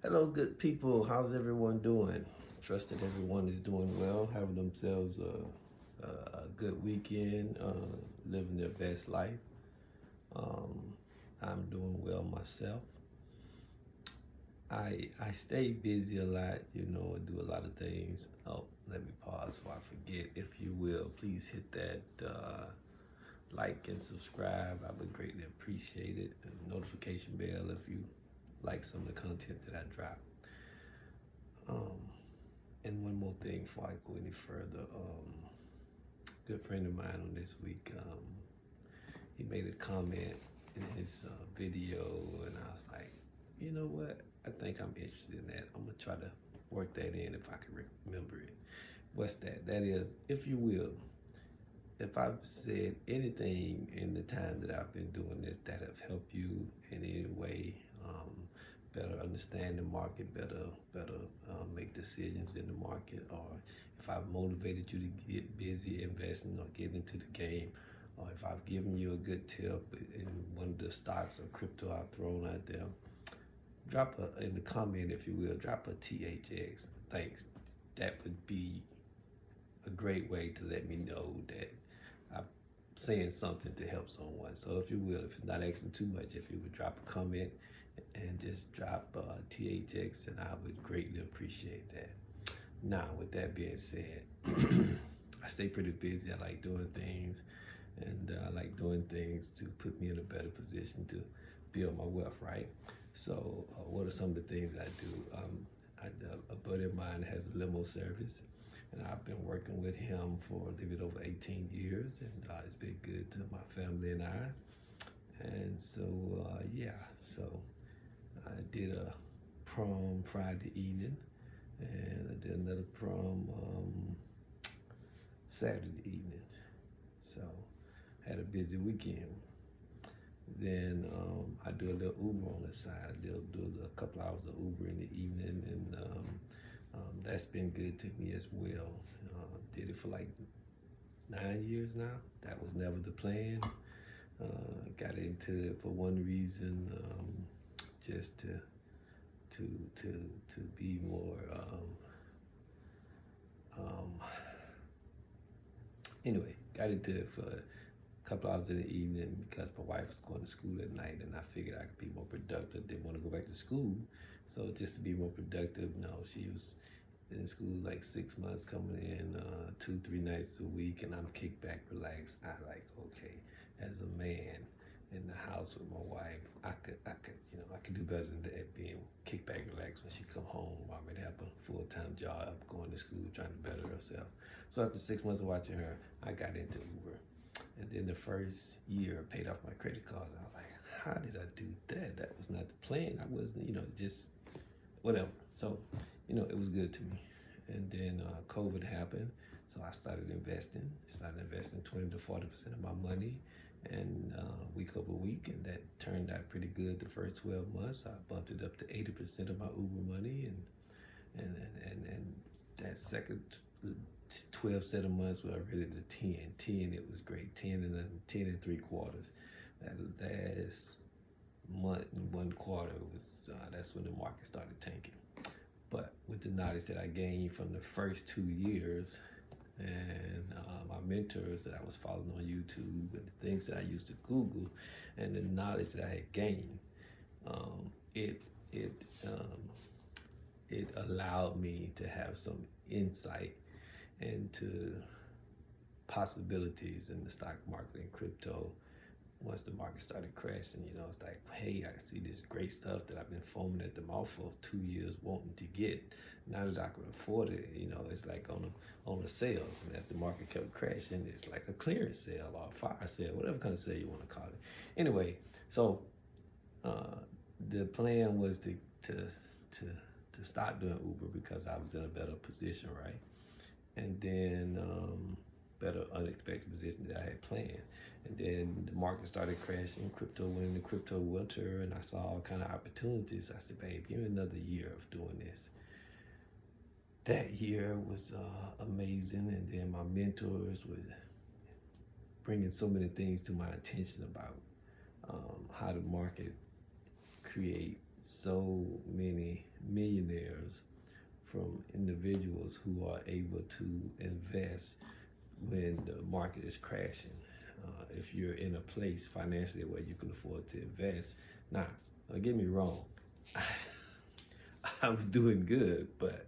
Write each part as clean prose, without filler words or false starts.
Hello, good people. How's everyone doing? Trust that everyone is doing well, having themselves a good weekend, living their best life. Um, I'm doing well myself. I stay busy a lot, and do a lot of things. Oh, let me pause before I forget. If you will, please hit that like and subscribe. I would greatly appreciate it. And notification bell if you like some of the content that I drop. Um, And one more thing before I go any further. Good friend of mine on this week, he made a comment in his video, and I was like, you know what? I think I'm interested in that. I'm gonna try to work that in if I can remember it. What's that? That is, if you will, if I've said anything in the time that I've been doing this that have helped you in any way, better understand the market, better make decisions in the market, or if I've motivated you to get busy investing or get into the game, or if I've given you a good tip in one of the stocks or crypto I've thrown out there, drop in the comment, if you will, drop a THX. Thanks. That would be a great way to let me know that I'm saying something to help someone. So if you will, if it's not asking too much, if you would drop a comment and just drop THX, and I would greatly appreciate that. Now, with that being said, I stay pretty busy. I like doing things, and I like doing things to put me in a better position to build my wealth, right? So, what are some of the things I do? A buddy of mine has a limo service, and I've been working with him for a little bit over 18 years, and it's been good to my family and I. And so, yeah, so I did a prom Friday evening, and I did another prom Saturday evening. So, had a busy weekend. Then I do a little Uber on the side. I do a couple hours of Uber in the evening, and that's been good to me as well. Did it for like 9 years now. That was never the plan. Got into it for one reason, just to be more. Anyway, got into it for a couple hours in the evening because my wife was going to school at night, and I figured I could be more productive. Didn't want to go back to school, so just to be more productive. No, she was in school like 6 months, coming in 2-3 nights a week, and I'm kicked back, relaxed. I like, okay, as a man in the house with my wife, I could do better than that, being kicked back, relaxed when she come home. I mean, have a full-time job, going to school, trying to better herself. So after 6 months of watching her, I got into Uber. And then the first year I paid off my credit cards. I was like, how did I do that? That was not the plan. I wasn't, just whatever. So, it was good to me. And then COVID happened. So I started investing 20 to 40% of my money, and week over week, and that turned out pretty good the first 12 months. I bumped it up to 80% of my Uber money, and that second 12 set of months were already to 10. 10, it was great. 10 and then 10 and 3/4. That last month and 1/4 was that's when the market started tanking. But with the knowledge that I gained from the first 2 years, and my mentors that I was following on YouTube, and the things that I used to Google, and the knowledge that I had gained, um, it it um, it allowed me to have some insight into possibilities in the stock market and crypto. Once the market started crashing, it's like, hey, I see this great stuff that I've been foaming at the mouth for 2 years wanting to get. Now that I can afford it, it's like on a sale. And as the market kept crashing, it's like a clearance sale or a fire sale, whatever kind of sale you want to call it. Anyway, so the plan was to stop doing Uber because I was in a better position, right? And then better unexpected position that I had planned. And then the market started crashing. Crypto went into crypto winter, and I saw all kind of opportunities. I said, babe, give me another year of doing this. That year was amazing, and then my mentors were bringing so many things to my attention about how the market create so many millionaires from individuals who are able to invest when the market is crashing. If you're in a place financially where you can afford to invest, now, don't get me wrong, I was doing good, but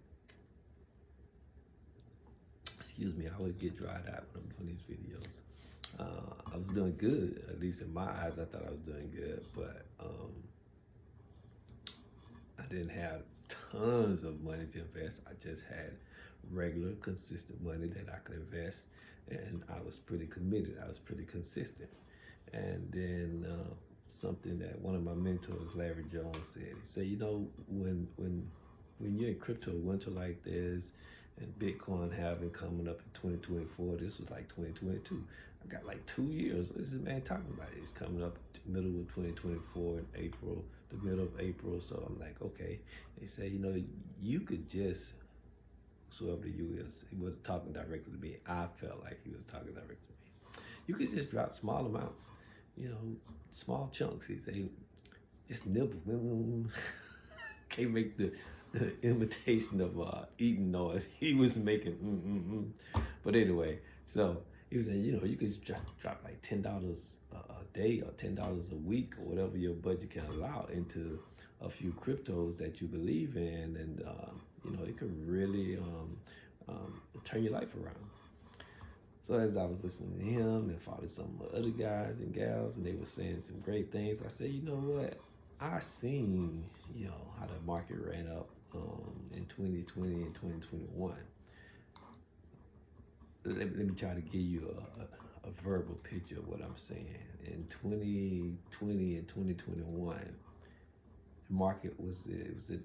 excuse me, I always get dried out when I'm doing these videos. I was doing good, at least in my eyes. I thought I was doing good, but I didn't have tons of money to invest. I just had regular, consistent money that I could invest, and I was pretty committed. I was pretty consistent. And then something that one of my mentors, Larry Jones, said. He said, you know, when you're in crypto winter like this, and Bitcoin having coming up in 2024, this was like 2022. I got like 2 years. What is this man talking about? It's coming up middle of 2024 in April, the middle of April. So I'm like, okay. They say, you know, you could just, whoever you is, he wasn't talking directly to me. I felt like he was talking directly to me. You could just drop small amounts, you know, small chunks. He say, just nibble. Can't make the imitation of eating noise he was making. But anyway, so he was saying, you know, you could drop like $10 a day or $10 a week or whatever your budget can allow into a few cryptos that you believe in, and you know, it could really turn your life around. So as I was listening to him and following some other guys and gals, and they were saying some great things, I said, you know what? I seen, you know, how the market ran up in 2020 and 2021. Let me try to give you a verbal picture of what I'm saying. In 2020 and 2021, the market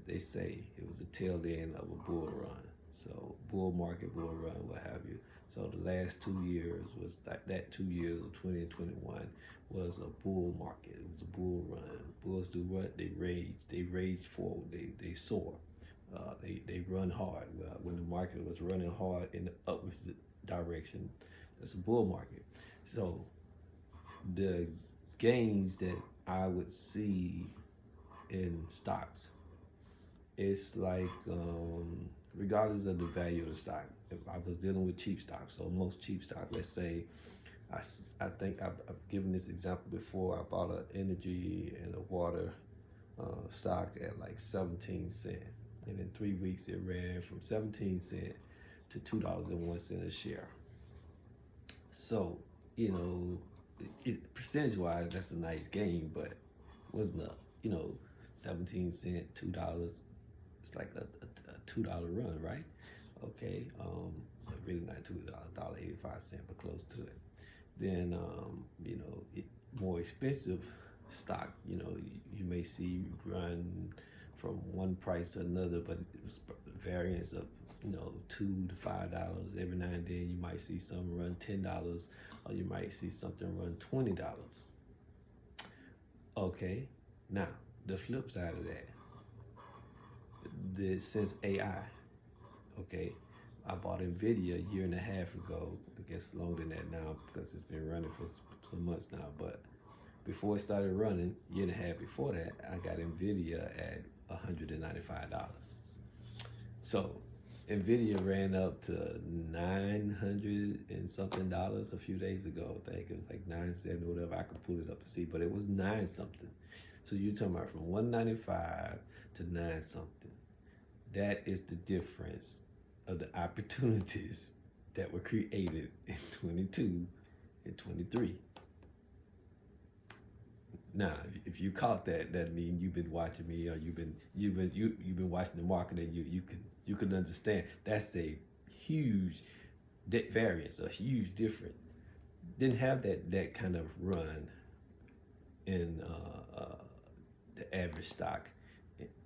they say it was the tail end of a bull run. So bull market, bull run, what have you. So the last 2 years was that 2 years of 20 and 21 was a bull market. It was a bull run. Bulls do what? They rage. They rage forward. They soar. They run hard. When the market was running hard in the upwards direction, that's a bull market. So the gains that I would see in stocks, it's like regardless of the value of the stock, if I was dealing with cheap stocks, so most cheap stocks, let's say, I think I've given this example before. I bought an energy and a water stock at like 17 cents, and in 3 weeks it ran from 17 cents to $2.01 a share. So, you know, percentage-wise, that's a nice gain, but wasn't a, you know, 17 cents, $2. It's like a $2 run, right? Okay, really not $2.85, but close to it. Then, you know, more expensive stock, you know, you may see run from one price to another, but it was variance of, you know, $2 to $5. Every now and then you might see some run $10, or you might see something run $20. Okay, now the flip side of that, since AI, okay, I bought NVIDIA a year and a half ago. I guess longer than that now because it's been running for some months now. But before it started running, a year and a half before that, I got NVIDIA at $195. So NVIDIA ran up to $900 and something a few days ago. I think it was like $970 or whatever. I could pull it up and see, but it was 9 something. So you're talking about from $195 to 9 something. That is the difference of the opportunities that were created in 22 and 23. Now, if you caught that, that means you've been watching me, or you've been watching the market, and you can understand that's a huge variance, a huge difference. Didn't have that kind of run in the average stock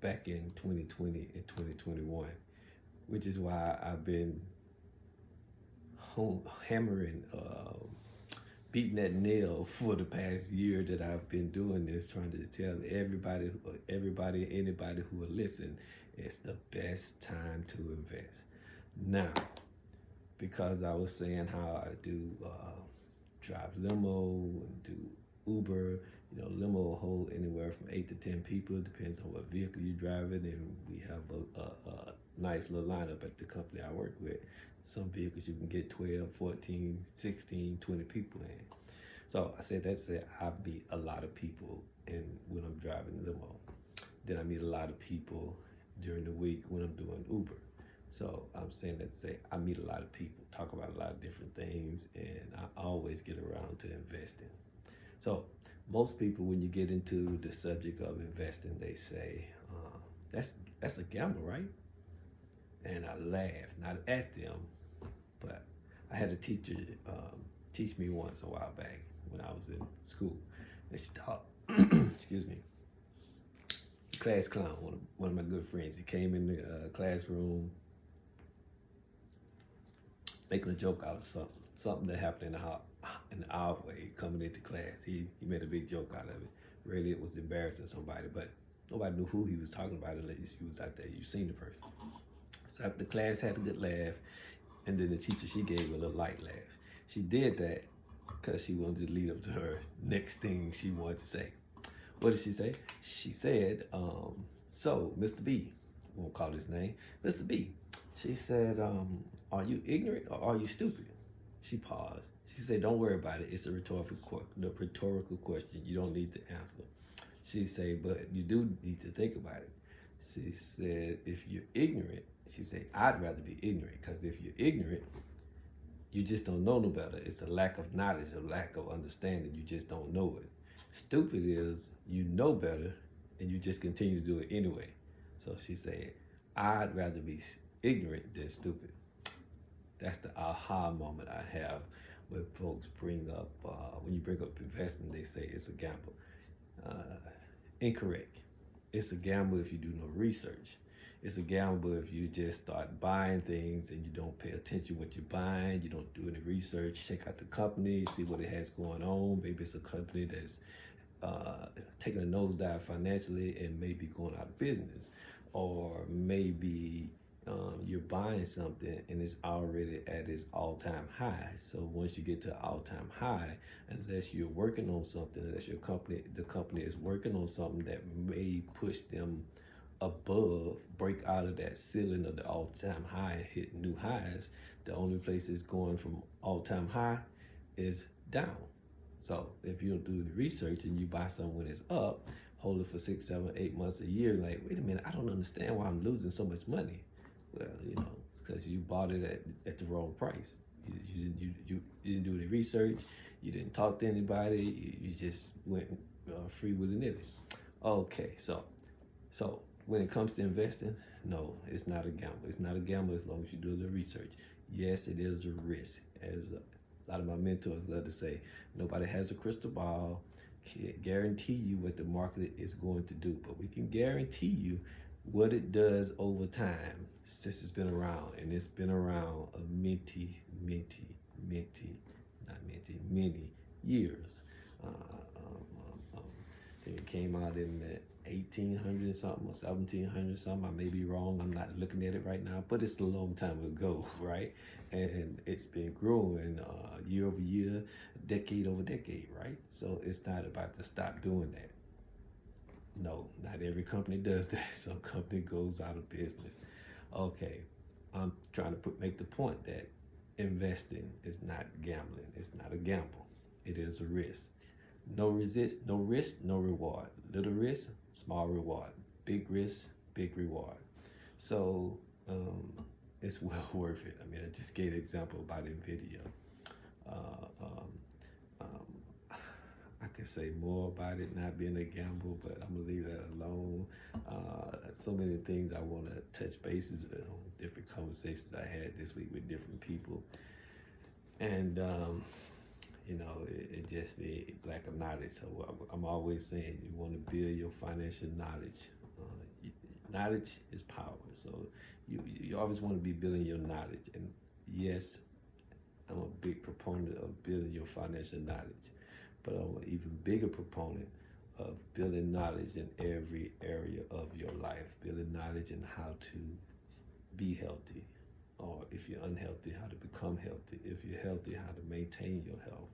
back in 2020 and 2021, which is why I've been hammering, beating that nail for the past year that I've been doing this, trying to tell everybody, anybody who will listen, it's the best time to invest. Now, because I was saying how I do drive limo and do Uber, You know, limo will hold anywhere from 8 to 10 people. Depends on what vehicle you're driving, and we have a nice little lineup at the company I work with. Some vehicles you can get 12, 14, 16, 20 people in. So I said I meet a lot of people when I'm driving limo. Then I meet a lot of people during the week when I'm doing Uber. So I'm saying that to say I meet a lot of people, talk about a lot of different things, and I always get around to investing. So most people, when you get into the subject of investing, they say, that's a gamble, right? And I laugh, not at them, but I had a teacher teach me once a while back when I was in school. And she taught, excuse me, class clown, one of my good friends. He came in the classroom making a joke out of something that happened in the way coming into class. He made a big joke out of it. Really, it was embarrassing somebody, but nobody knew who he was talking about unless you was out there, you seen the person. So after the class had a good laugh, and then the teacher, she gave a little light laugh. She did that because she wanted to lead up to her next thing she wanted to say. What did she say? She said, so, Mr. B, won't call his name, Mr. B, she said, are you ignorant or are you stupid? She paused. She said, don't worry about it. It's a rhetorical question. You don't need to answer. She said, but you do need to think about it. She said, if you're ignorant, she said, I'd rather be ignorant, because if you're ignorant, you just don't know no better. It's a lack of knowledge, a lack of understanding. You just don't know it. Stupid is you know better and you just continue to do it anyway. So she said, I'd rather be ignorant than stupid. That's the aha moment I have when folks bring up, when you bring up investing, they say it's a gamble. Incorrect. It's a gamble if you do no research. It's a gamble if you just start buying things and you don't pay attention what you're buying, you don't do any research, check out the company, see what it has going on. Maybe it's a company that's taking a nosedive financially and maybe going out of business. Or maybe you're buying something and it's already at its all-time high. So once you get to all-time high, unless you're working on something, unless the company is working on something that may push them above, break out of that ceiling of the all-time high, hit new highs, the only place it's going from all-time high is down. So if you don't do the research and you buy something when it's up, hold it for 6, 7, 8 months, a year, like, wait a minute, I don't understand why I'm losing so much money. Well, you know, it's because you bought it at the wrong price. You didn't do the research. You didn't talk to anybody. You just went free with a nibby. Okay, so when it comes to investing, no, it's not a gamble. It's not a gamble as long as you do the research. Yes, it is a risk. As a lot of my mentors love to say, nobody has a crystal ball, can't guarantee you what the market is going to do, but we can guarantee you what it does over time since it's been around. And it's been around many years. I think it came out in the 1800 something or 1700 something. I may be wrong. I'm not looking at it right now, but it's a long time ago, right? And it's been growing year over year, decade over decade, right? So it's not about to stop doing that. No, not every company does that. Some company goes out of business. Okay, I'm trying to make the point that investing is not gambling. It's not a gamble. It is a risk. No risk, no reward. Little risk, small reward. Big risk, big reward. So it's well worth it. I mean, I just gave an example about NVIDIA. I could say more about it not being a gamble, but I'm gonna leave that alone. So many things I want to touch bases on, different conversations I had this week with different people, and you know, it just be lack of knowledge. So I'm always saying you want to build your financial knowledge. Knowledge is power. So you always want to be building your knowledge. And yes, I'm a big proponent of building your financial knowledge, but I'm an even bigger proponent of building knowledge in every area of your life, building knowledge in how to be healthy, or if you're unhealthy, how to become healthy. If you're healthy, how to maintain your health.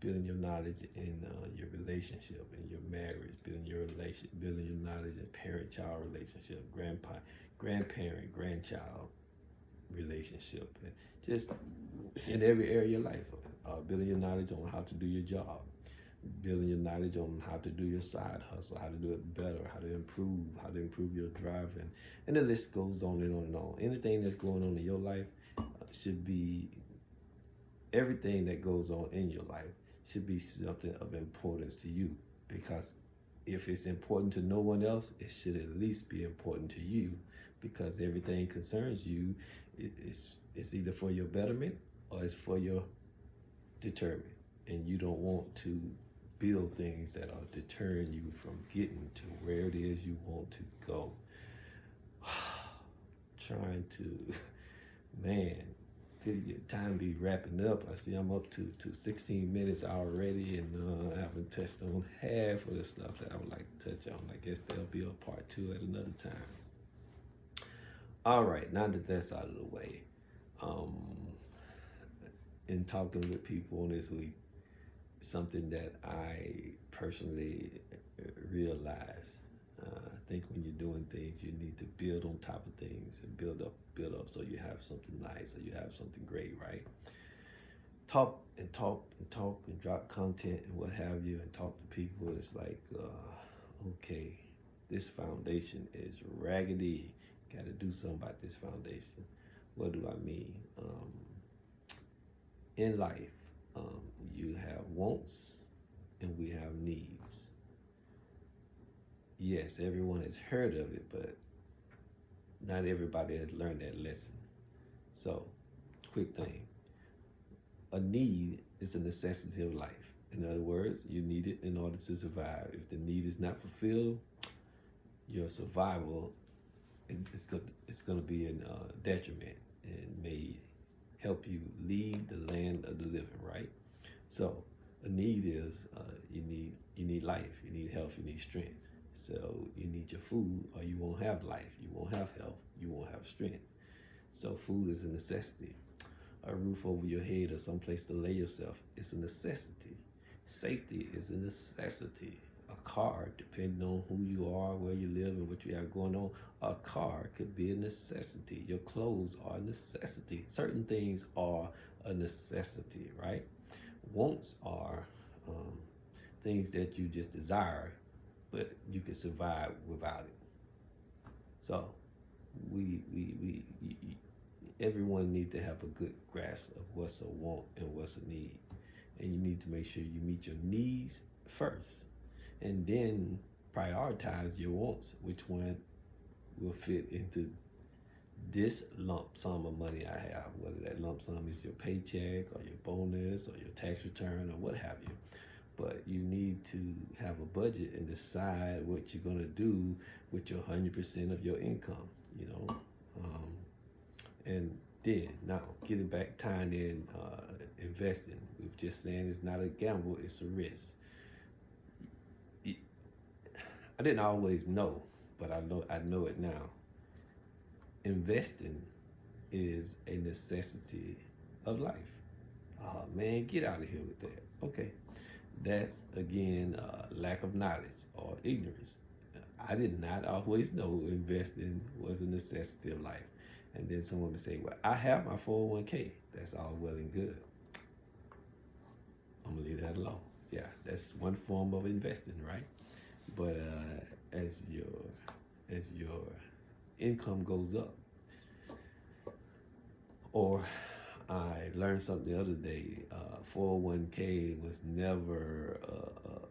building your knowledge in your relationship, in your marriage, building your knowledge in parent-child relationship, grandparent, grandchild relationship, and just in every area of your life. Building your knowledge on how to do your job, building your knowledge on how to do your side hustle, how to do it better, how to improve your driving, and the list goes on and on and on. Anything that's going on in your life should be, everything that goes on in your life should be something of importance to you, because if it's important to no one else, it should at least be important to you, because everything concerns you. It's either for your betterment or it's for your deterrent, and you don't want to build things that are deterring you from getting to where it is you want to go. Trying to, man, time be wrapping up. I see I'm up to 16 minutes already, and I haven't touched on half of the stuff that I would like to touch on. I guess there'll be a part 2 at another time. All right, now that that's out of the way, in talking with people this week, something that I personally realized. I think when you're doing things, you need to build on top of things and build up so you have something nice, or you have something great, right? Talk and drop content and what have you, and talk to people. It's like, okay, this foundation is raggedy. Got to do something about this foundation. What do I mean? In life, you have wants and we have needs. Yes, everyone has heard of it, but not everybody has learned that lesson. So, quick thing. A need is a necessity of life. In other words, you need it in order to survive. If the need is not fulfilled, your survival it's going to be in detriment, and may help you leave the land of the living, right? So a need is you need life, you need health, you need strength. So you need your food, or you won't have life, you won't have health, you won't have strength. So food is a necessity. A roof over your head or some place to lay yourself is a necessity. Safety is a necessity. A car, depending on who you are, where you live, and what you have going on, a car could be a necessity. Your clothes are a necessity. Certain things are a necessity, right? Wants are things that you just desire, but you can survive without it. So everyone needs to have a good grasp of what's a want and what's a need. And you need to make sure you meet your needs first, and then prioritize your wants. Which one will fit into this lump sum of money I have, whether that lump sum is your paycheck or your bonus or your tax return or what have you. But you need to have a budget and decide what you're going to do with your 100% of your income, you know. And then, now, getting back, tying in investing. We're just saying it's not a gamble, it's a risk. I didn't always know, but I know it now. Investing is a necessity of life. Man, get out of here with that. Okay. That's, again, lack of knowledge or ignorance. I did not always know investing was a necessity of life. And then someone would say, well, I have my 401k. That's all well and good. I'm going to leave that alone. Yeah, that's one form of investing, right? But as your income goes up, or I learned something the other day, 401k was never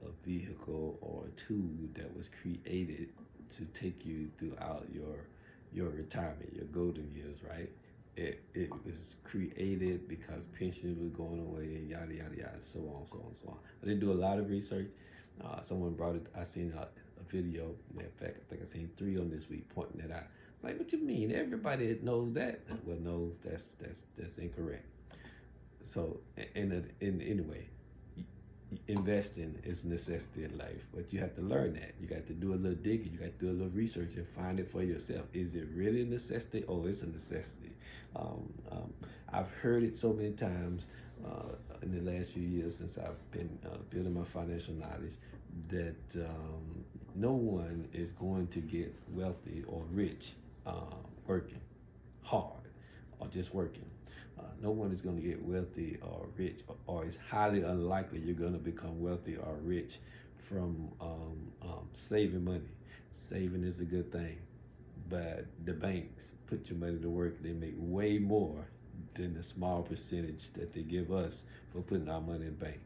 a vehicle or a tool that was created to take you throughout your retirement, your golden years, right? It was created because pensions were going away and yada, yada, yada, so on, so on, so on. I didn't do a lot of research. Someone brought it, I seen a video, matter of fact, I think I seen 3 on this week pointing that out. Like, what you mean? Everybody knows that. Well, no, that's incorrect. So, anyway, investing is a necessity in life, but you have to learn that. You got to do a little digging. You got to do a little research and find it for yourself. Is it really a necessity? Oh, it's a necessity. I've heard it so many times. in the last few years since I've been building my financial knowledge, that no one is going to get wealthy or rich working hard or just working. No one is going to get wealthy or rich, or it's highly unlikely you're going to become wealthy or rich from saving money. Saving is a good thing, but the banks put your money to work. They make way more than the small percentage that they give us for putting our money in the bank.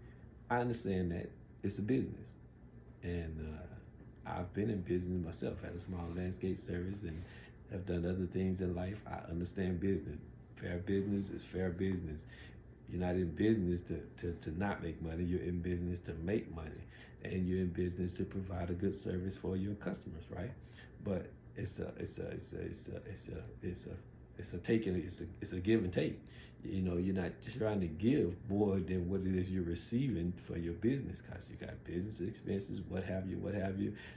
I understand that it's a business, and I've been in business myself. Had a small landscape service and have done other things in life. I understand business. Fair business is fair business. You're not in business to not make money. You're in business to make money, and you're in business to provide a good service for your customers, right? But it's a taking. It's a give and take. You know, you're not just trying to give more than what it is you're receiving for your business, because you got business expenses, what have you.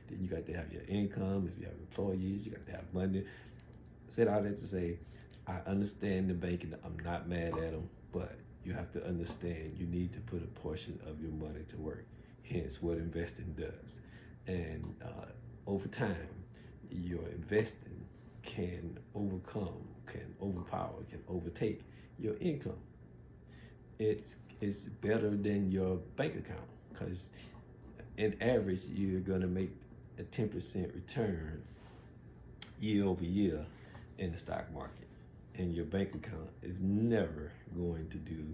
Then you got to have your income. If you have employees, you got to have money. I said all that to say, I understand the banking. I'm not mad at them, but you have to understand you need to put a portion of your money to work. Hence, what investing does. And over time, your investing can overpower, can overtake your income. It's better than your bank account, because in average, you're going to make a 10% return year over year in the stock market. And your bank account is never going to do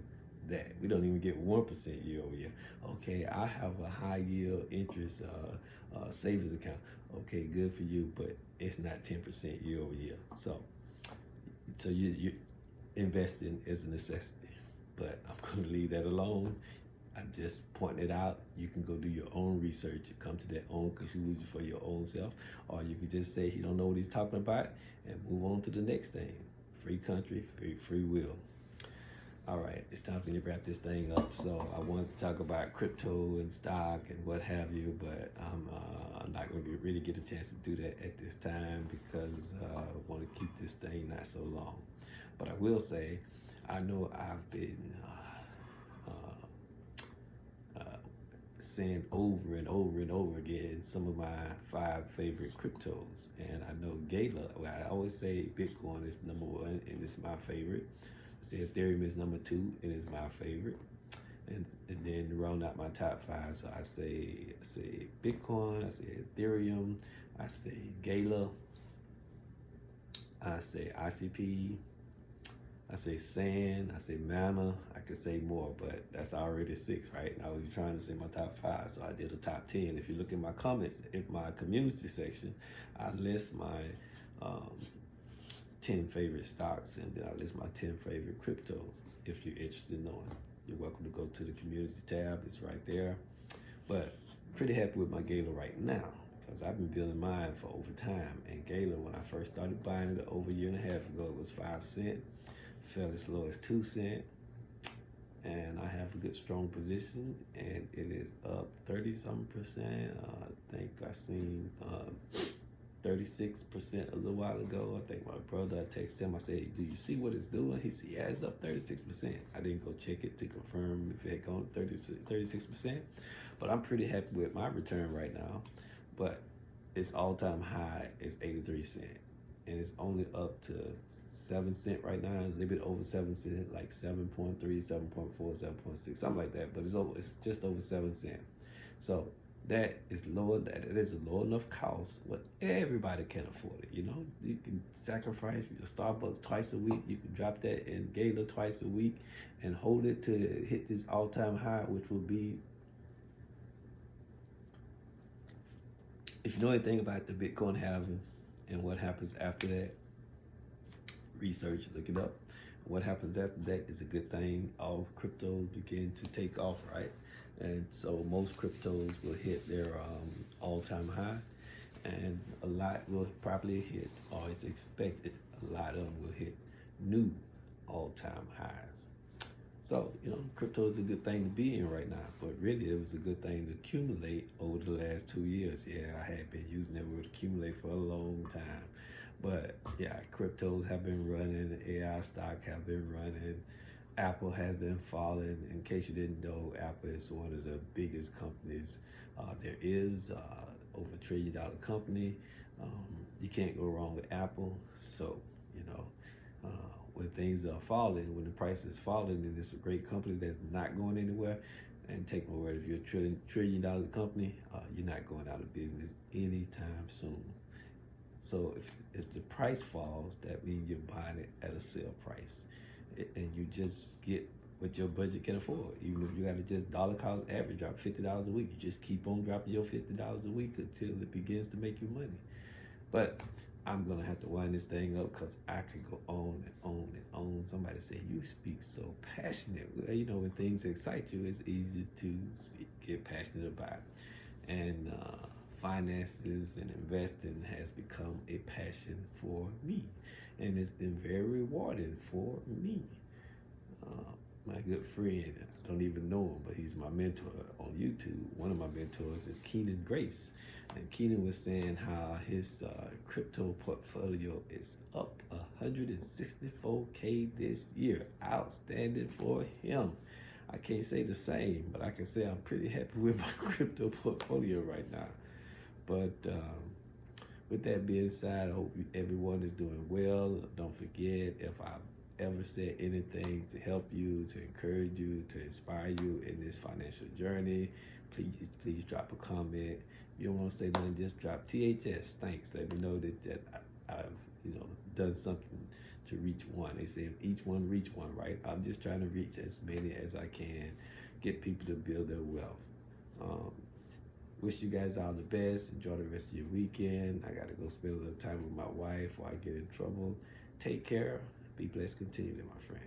that. We don't even get 1% year over year. Okay, I have a high yield interest savings account. Okay, good for you, but it's not 10% year over year. So you investing is a necessity, but I'm going to leave that alone. I just pointed it out. You can go do your own research and come to that own conclusion for your own self, or you could just say he don't know what he's talking about and move on to the next thing. Free country, free will. All right, it's time for me to wrap this thing up. So I want to talk about crypto and stock and what have you, but I'm not going to really get a chance to do that at this time, because I want to keep this thing not so long. But I will say, I know I've been saying over and over and over again some of my 5 favorite cryptos, and I know Gala. Well, I always say Bitcoin is number 1 and it's my favorite. I say Ethereum is number 2 and it's my favorite, and then to round out my top 5, so I say Bitcoin, I say Ethereum, I say Gala, I say ICP, I say Sand, I say Mana. I could say more, but that's already 6, right? And I was trying to say my top 5, so I did a top 10. If you look in my comments, in my community section, I list my 10 favorite stocks, and then I list my 10 favorite cryptos. If you're interested in knowing, you're welcome to go to the community tab. It's right there. But pretty happy with my Gala right now, because I've been building mine for over time. And Gala, when I first started buying it over a year and a half ago, it was 5 cents. Fell as low as 2 cents, and I have a good strong position, and it is up 30-something%. I think I seen 36% a little while ago. I think my brother, I texted him, I said, do you see what it's doing? He said, yeah, it's up 36%. I didn't go check it to confirm if it had gone 36%, but I'm pretty happy with my return right now. But its all-time high is 83 cents, and it's only up to 7 cents right now, a little bit over 7 cents, like 7.3, 7.4, 7.6, something like that. But it's just over 7 cents. So that is lower. That it is a low enough cost, but everybody can afford it. You know, you can sacrifice your Starbucks twice a week. You can drop that in Gala twice a week, and hold it to hit this all-time high, which will be. If you know anything about the Bitcoin halving and what happens after that, research, look it up. What happens after that is a good thing. All cryptos begin to take off, right? And so most cryptos will hit their all-time high, and a lot will probably hit, or it's expected, a lot of them will hit new all-time highs. So, you know, crypto is a good thing to be in right now, but really it was a good thing to accumulate over the last 2 years. Yeah, I had been using that word accumulate for a long time. But yeah, cryptos have been running, AI stock have been running, Apple has been falling. In case you didn't know, Apple is one of the biggest companies there is, over $1 trillion company. You can't go wrong with Apple. So, you know, when things are falling, when the price is falling, and it's a great company that's not going anywhere, and take my word, if you're a $1 trillion company, you're not going out of business anytime soon. So if the price falls, that means you're buying it at a sale price, and you just get what your budget can afford. Even if you got to just dollar cost average, drop $50 a week, you just keep on dropping your $50 a week until it begins to make you money. But I'm gonna have to wind this thing up because I could go on and on and on. Somebody said, you speak so passionate. Well, you know, when things excite you, it's easy to get passionate about. And finances and investing has become a passion for me. And it's been very rewarding for me. My good friend, I don't even know him, but he's my mentor on YouTube. One of my mentors is Keenan Grace. And Keenan was saying how his crypto portfolio is up 164K this year. Outstanding for him. I can't say the same, but I can say I'm pretty happy with my crypto portfolio right now. But with that being said, I hope everyone is doing well. Don't forget, if I've ever said anything to help you, to encourage you, to inspire you in this financial journey, please drop a comment. If you don't want to say nothing, just drop THS. Thanks. Let me know that I've done something to reach one. They say if each one reach one, right? I'm just trying to reach as many as I can, get people to build their wealth. Wish you guys all the best. Enjoy the rest of your weekend. I got to go spend a little time with my wife before I get in trouble. Take care. Be blessed continually, my friend.